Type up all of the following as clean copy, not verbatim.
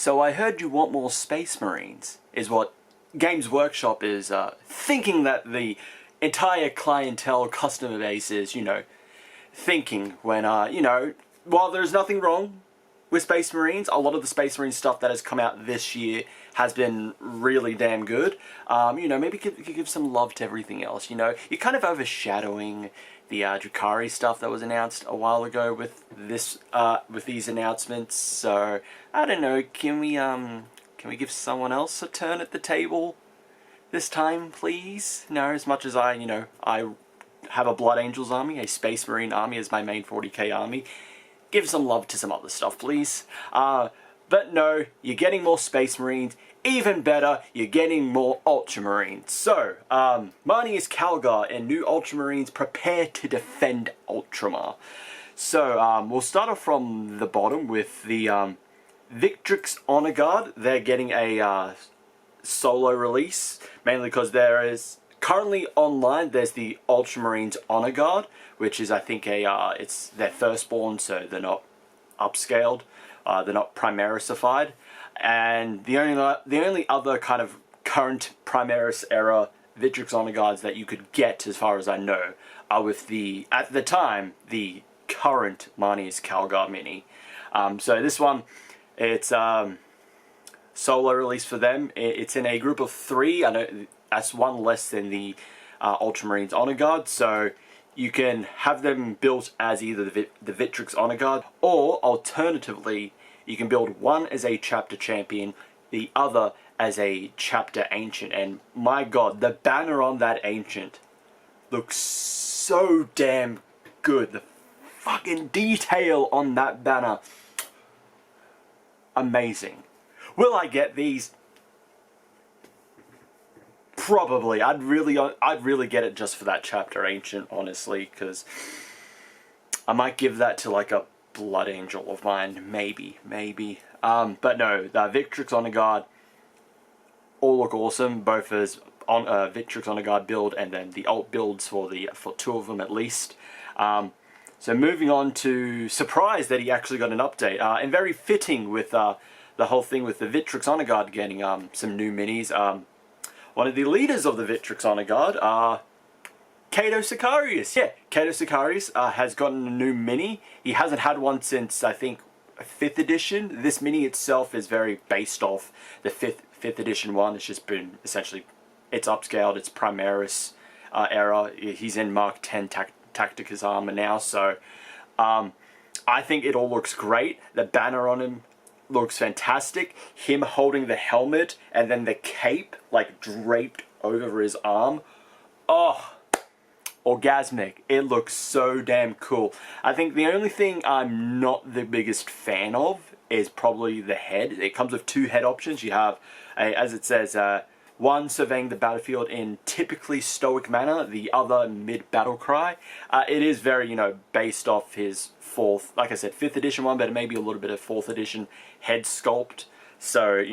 So I heard you want more Space Marines, is what Games Workshop is thinking that the entire clientele customer base is, thinking when, while there's nothing wrong with Space Marines, a lot of the Space Marine stuff that has come out this year has been really damn good. Maybe give some love to everything else, You're kind of overshadowing the Drukhari stuff that was announced a while ago with this, with these announcements. So I don't know. Can we give someone else a turn at the table this time, please? As much as I have a Blood Angels army, a Space Marine army as my main 40k army. Give some love to some other stuff, please. But no, you're getting more Space Marines. Even better, you're getting more Ultramarines. So, Marneus Calgar and new Ultramarines prepare to defend Ultramar. So, we'll start off from the bottom with the Victrix Honor Guard. They're getting a solo release, mainly because there is currently online. There's the Ultramarines Honor Guard, which is I think it's their firstborn, so they're not upscaled, they're not Primarisified. And the only other kind of current Primaris era Victrix Honor Guards that you could get, as far as I know, are with the, at the time, the current Marneus Calgar mini. So this one, it's solo release for them. It's in a group of 3. I know that's one less than the Ultramarines Honor Guard, so you can have them built as either the Victrix Honor Guard, or alternatively, you can build one as a Chapter Champion, the other as a Chapter Ancient. And my god, the banner on that Ancient looks so damn good. The fucking detail on that banner, amazing. Will I get these? Probably. I'd really get it just for that Chapter Ancient, honestly, because I might give that to like a Blood Angel of mine, maybe. But no, the Victrix Honor Guard all look awesome, both as on Victrix Honor Guard build and then the alt builds for 2 of them at least. So moving on to, surprised that he actually got an update, and very fitting with the whole thing with the Victrix Honor Guard getting some new minis. One of the leaders of the Victrix Honor Guard, Cato Sicarius. Yeah, Cato Sicarius has gotten a new mini. He hasn't had one since, I think, 5th edition. This mini itself is very based off the 5th edition one. It's just been, essentially, it's upscaled, it's Primaris era. He's in Mark 10 Tacticus armor now, so I think it all looks great. The banner on him looks fantastic. Him holding the helmet and then the cape, like, draped over his arm. Oh, orgasmic. It looks so damn cool. I think the only thing I'm not the biggest fan of is probably the head. It comes with 2 head options. You have, as it says, one surveying the battlefield in typically stoic manner, the other mid-battle cry. It is very, based off his 4th, like I said, 5th edition one, but maybe a little bit of 4th edition head sculpt. So,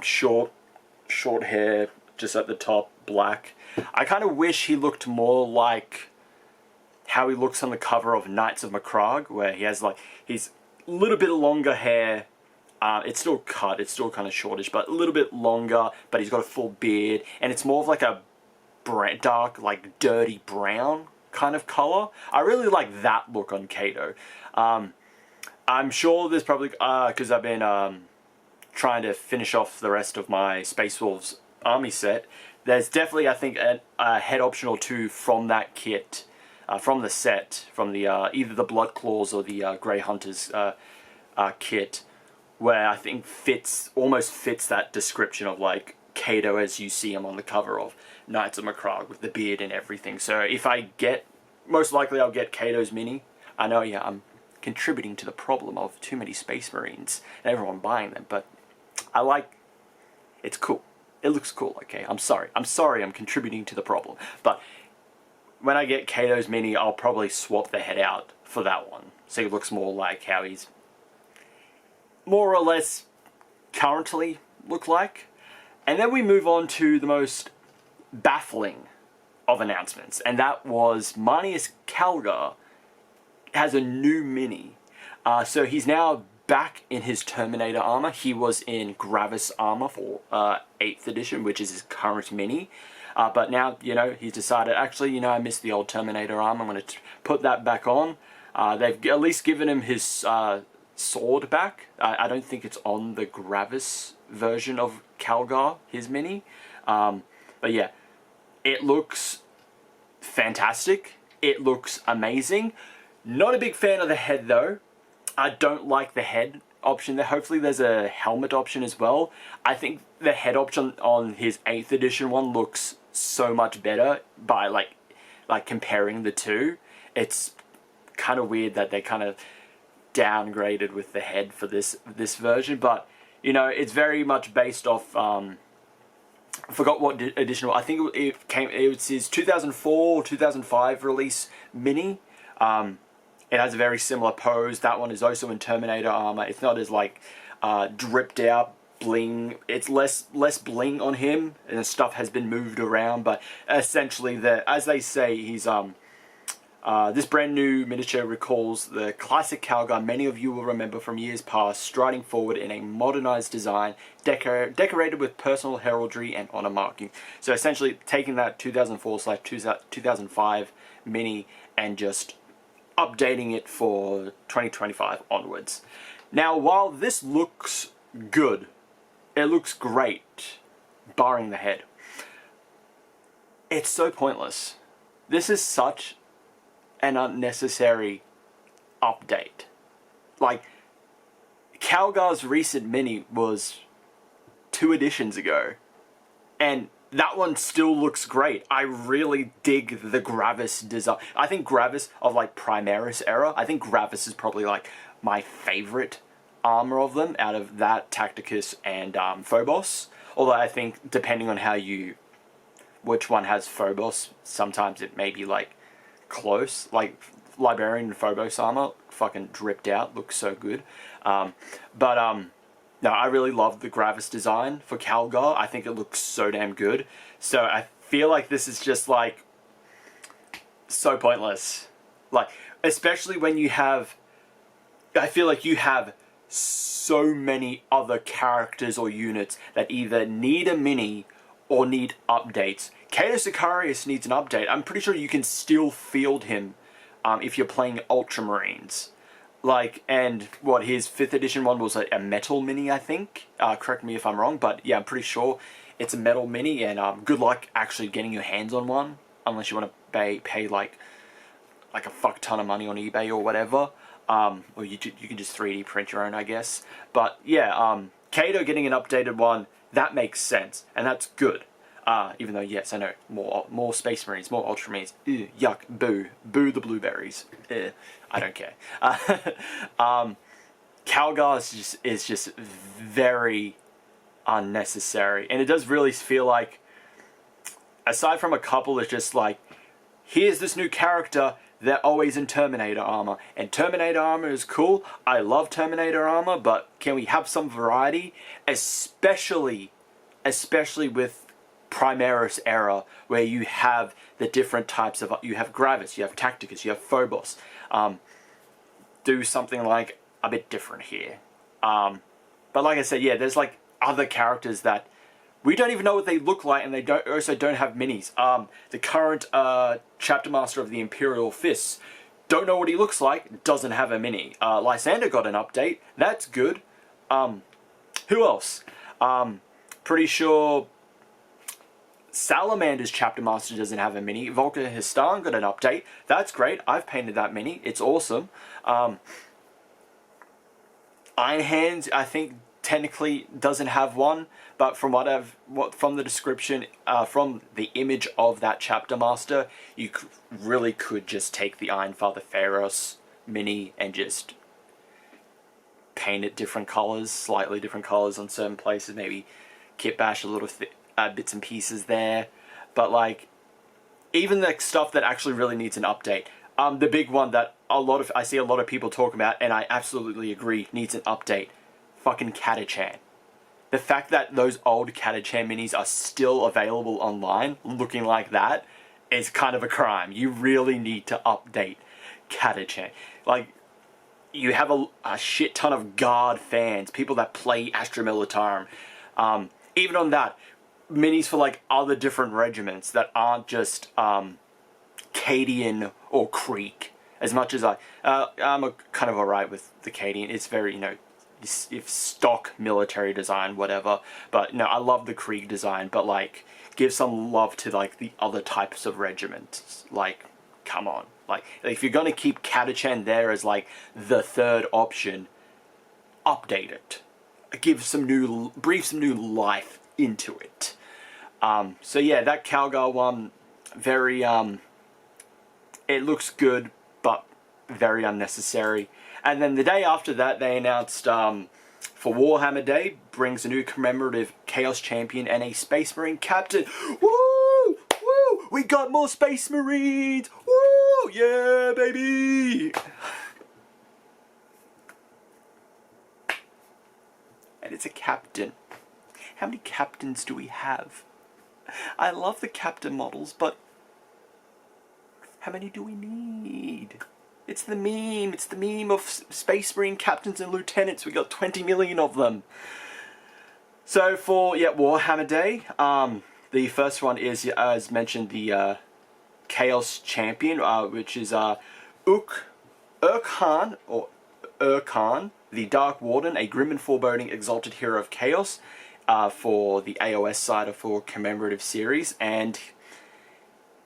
short hair, just at the top, black. I kind of wish he looked more like how he looks on the cover of Knights of Macragge, where he has he's a little bit longer hair. It's still cut, it's still kind of shortish, but a little bit longer, but he's got a full beard, and it's more of like a dark, dirty brown kind of color. I really like that look on Cato. I'm sure there's probably, because I've been trying to finish off the rest of my Space Wolves army set, there's definitely, I think, a head option or 2 from that kit, from the set, from the either the Blood Claws or the Grey Hunters kit, where I think almost fits that description of Cato as you see him on the cover of Knights of Macragge with the beard and everything. So if I get, most likely I'll get Cato's mini. I know, yeah, I'm contributing to the problem of too many Space Marines and everyone buying them, but it's cool. It looks cool, okay? I'm sorry I'm contributing to the problem. But when I get Cato's mini, I'll probably swap the head out for that one, so he looks more like how he's more or less currently look like. And then we move on to the most baffling of announcements, and that was Marneus Calgar has a new mini. So he's now back in his Terminator armor. He was in Gravis armor for 8th edition, which is his current mini. But now, you know, he's decided, actually, you know, I missed the old Terminator armor. I'm going to put that back on. They've at least given him his sword back. I don't think it's on the Gravis version of Calgar, his mini. But yeah, it looks fantastic. It looks amazing. Not a big fan of the head though. I don't like the head option there. Hopefully there's a helmet option as well. I think the head option on his 8th edition one looks so much better by like comparing the two. It's kind of weird that they kind of downgraded with the head for this version, but you know, it's very much based off I forgot what edition. I think it was his 2004 or 2005 release mini. It has a very similar pose. That one is also in Terminator armor. It's not as like dripped out bling. It's less bling on him, and the stuff has been moved around. But essentially, as they say, he's this brand new miniature recalls the classic Calgar many of you will remember from years past, striding forward in a modernized design, decorated with personal heraldry and honor marking. So essentially, taking that 2004/2005 mini and just updating it for 2025 onwards. Now, while this looks good, it looks great, barring the head, it's so pointless. This is such an unnecessary update. Like, Calgar's recent mini was 2 editions ago, and that one still looks great. I really dig the Gravis design. I think Gravis of like Primaris era, I think Gravis is probably like my favorite armor of them out of that, Tacticus and Phobos. Although I think depending on which one has Phobos, sometimes it may be like close. Like Librarian and Phobos armor fucking dripped out, looks so good. No, I really love the Gravis design for Calgar. I think it looks so damn good. So I feel like this is just like so pointless. Like, especially when you have, I feel like you have so many other characters or units that either need a mini or need updates. Cato Sicarius needs an update. I'm pretty sure you can still field him if you're playing Ultramarines. Like, and what, his 5th edition one was a metal mini, I think. Correct me if I'm wrong, but yeah, I'm pretty sure it's a metal mini, and good luck actually getting your hands on one, unless you want to pay like a fuck ton of money on eBay or whatever. Or you can just 3D print your own, I guess. But yeah, Cato getting an updated one, that makes sense, and that's good. Even though, yes, I know, more Space Marines, more Ultramarines, ew, yuck, boo the blueberries, I don't care. Calgar is just very unnecessary, and it does really feel like, aside from a couple, it's just like, here's this new character, they're always in Terminator armor, and Terminator armor is cool, I love Terminator armor, but can we have some variety, especially with Primaris era, where you have the different types of, you have Gravis, you have Tacticus, you have Phobos. Do something like a bit different here. But like I said, yeah, there's like other characters that we don't even know what they look like, and they also don't have minis. The current Chapter Master of the Imperial Fists, don't know what he looks like, doesn't have a mini. Lysander got an update, that's good. Who else? Pretty sure Salamander's Chapter Master doesn't have a mini. Volker Histan got an update. That's great. I've painted that mini. It's awesome. Iron Hands, I think, technically doesn't have one, but from from the description, from the image of that Chapter Master, you really could just take the Iron Father Pharos mini and just paint it different colors, slightly different colors on certain places, maybe kit bash a little bits and pieces there, but like, even the stuff that actually really needs an update, the big one that I see a lot of people talk about, and I absolutely agree needs an update, fucking Catachan. The fact that those old Catachan minis are still available online looking like that is kind of a crime. You really need to update Catachan. Like, you have a shit ton of Guard fans, people that play Astra Militarum. Even on that, minis for like other different regiments that aren't just Cadian or Creek. As much as I'm kind of alright with the Cadian, it's very, you know, if stock military design, whatever. But no, I love the Krieg design, but like, give some love to like the other types of regiments. Like, come on. Like, if you're gonna keep Catachan there as like the third option, update it. Breathe some new life into it. So yeah, that Calgar one, very, it looks good, but very unnecessary. And then the day after that, they announced, for Warhammer Day, brings a new commemorative Chaos Champion and a Space Marine Captain. Woo! Woo! We got more Space Marines! Woo! Yeah, baby! And it's a captain. How many captains do we have? I love the captain models, but how many do we need? It's the meme. It's the meme of Space Marine captains and lieutenants. We got 20 million of them. So for Warhammer Day, the first one is, as mentioned, the Chaos Champion, which is Urkhan, the Dark Warden, a grim and foreboding exalted hero of chaos, for the AOS side of for Commemorative Series, and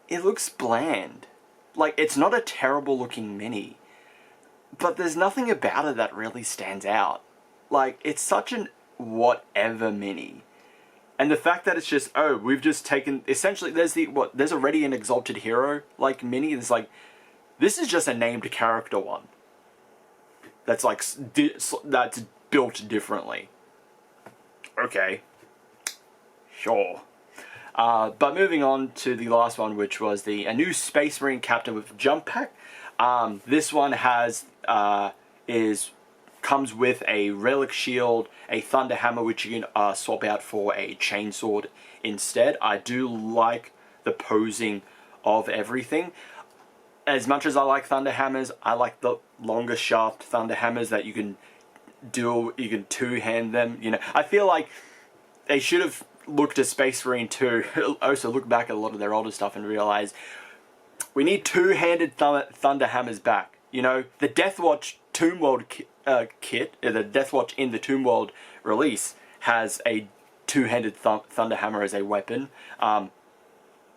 it looks bland. Like, it's not a terrible looking mini, but there's nothing about it that really stands out. Like, it's such an whatever mini. And the fact that it's just, oh, we've just taken, essentially, there's already an exalted hero, like, mini. It's like, this is just a named character one. That's like, that's built differently. Okay. Sure. But moving on to the last one, which was a new Space Marine Captain with Jump Pack. This one comes with a Relic Shield, a Thunder Hammer, which you can swap out for a Chainsword instead. I do like the posing of everything. As much as I like Thunder Hammers, I like the longer shaft Thunder Hammers that you can two-hand them. You know, I feel like they should have looked at Space Marine 2, also look back at a lot of their older stuff and realize we need two-handed Thunder Hammers back. You know, the Deathwatch Tomb World kit, the Deathwatch in the Tomb World release has a two-handed Thunder Hammer as a weapon.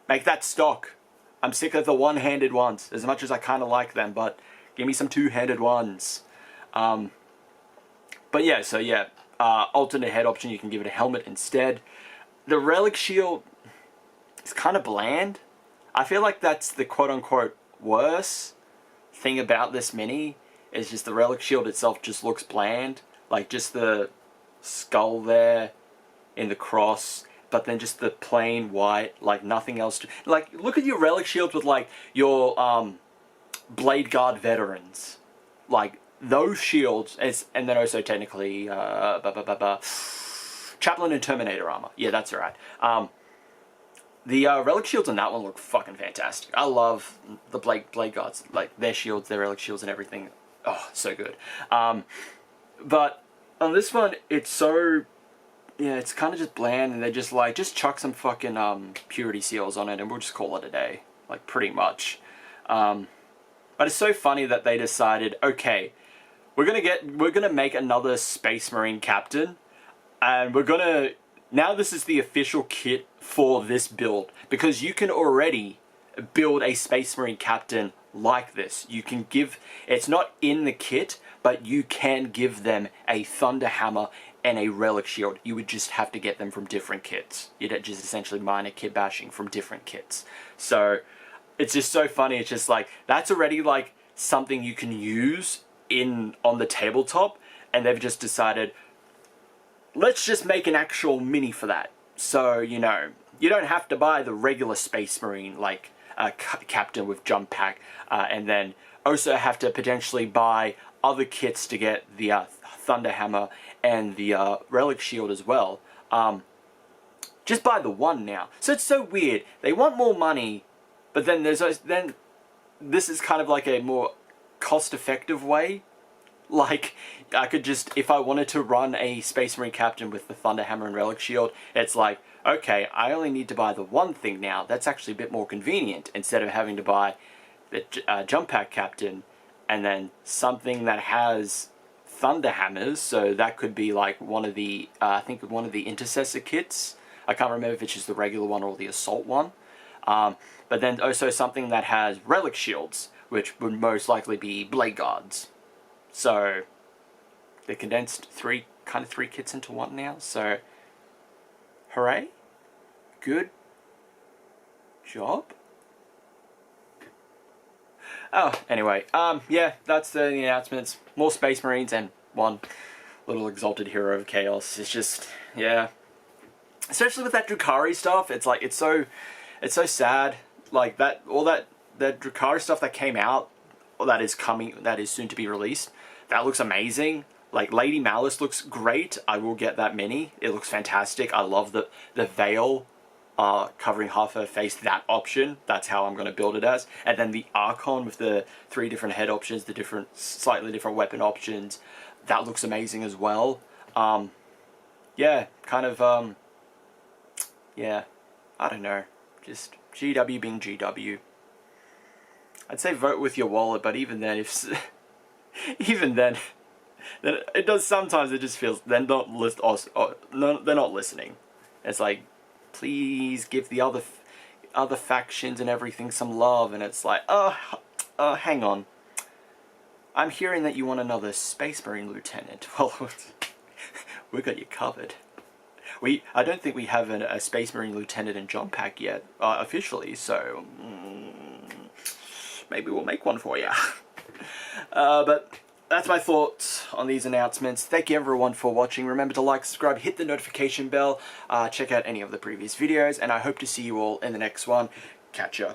Make that stock. I'm sick of the one-handed ones, as much as I kind of like them, but give me some two-handed ones. But yeah, so yeah, alternate head option, you can give it a helmet instead. The Relic Shield is kind of bland. I feel like that's the quote-unquote worst thing about this mini, is just the Relic Shield itself just looks bland. Like, just the skull there in the cross, but then just the plain white, like nothing else. Like, look at your Relic Shields with, like, your Blade Guard veterans. Like, those shields, and then also technically, Chaplain and Terminator armor. Yeah, that's right. The Relic Shields on that one look fucking fantastic. I love the Blade Guards, like their shields, their Relic Shields and everything. Oh, so good. But on this one, it's so, yeah, it's kind of just bland, and they're just like, just chuck some fucking purity seals on it and we'll just call it a day. Like, pretty much. But it's so funny that they decided, okay, we're gonna make another Space Marine Captain, and now this is the official kit for this build, because you can already build a Space Marine Captain like this. You can it's not in the kit, but you can give them a Thunder Hammer and a Relic Shield. You would just have to get them from different kits. You'd just essentially minor kit bashing from different kits. So it's just so funny. It's just like, that's already like something you can use on the tabletop, and they've just decided, let's just make an actual mini for that. So, you know, you don't have to buy the regular Space Marine, like Captain with Jump Pack, and then also have to potentially buy other kits to get the Thunder Hammer and the Relic Shield as well. Just buy the one now. So it's so weird. They want more money, but then this is kind of like a more cost-effective way Like, I could just, if I wanted to run a Space Marine captain with the Thunder Hammer and Relic Shield, it's like, okay, I only need to buy the one thing now. That's actually a bit more convenient, instead of having to buy the Jump Pack captain and then something that has Thunder Hammers. So that could be like one of the, I think one of the Intercessor kits. I can't remember if it's just the regular one or the Assault one. But then also something that has Relic Shields, which would most likely be Blade Guards. So they condensed three kits into one now. So hooray, good job. Oh, anyway, yeah, that's the announcements. More Space Marines and one little exalted hero of chaos. It's just, yeah, especially with that Drukhari stuff. It's like, it's so sad. Like that, all that Drukhari stuff that came out, or that is soon to be released. That looks amazing. Like, Lady Malice looks great. I will get that mini. It looks fantastic. I love the veil covering half her face. That option. That's how I'm going to build it as. And then the Archon with the 3 different head options, the slightly different weapon options. That looks amazing as well. Yeah, kind of, yeah, I don't know. Just GW being GW. I'd say vote with your wallet, but even then, even then it does sometimes. It just feels they're not they're not listening. It's like, please give the other factions and everything some love, and it's like, hang on. I'm hearing that you want another Space Marine lieutenant. Well, we got you covered. I don't think we have a Space Marine lieutenant in Jump Pack yet, officially. So maybe we'll make one for you. But that's my thoughts on these announcements. Thank you everyone for watching. Remember to like, subscribe, hit the notification bell, check out any of the previous videos, and I hope to see you all in the next one. Catch ya.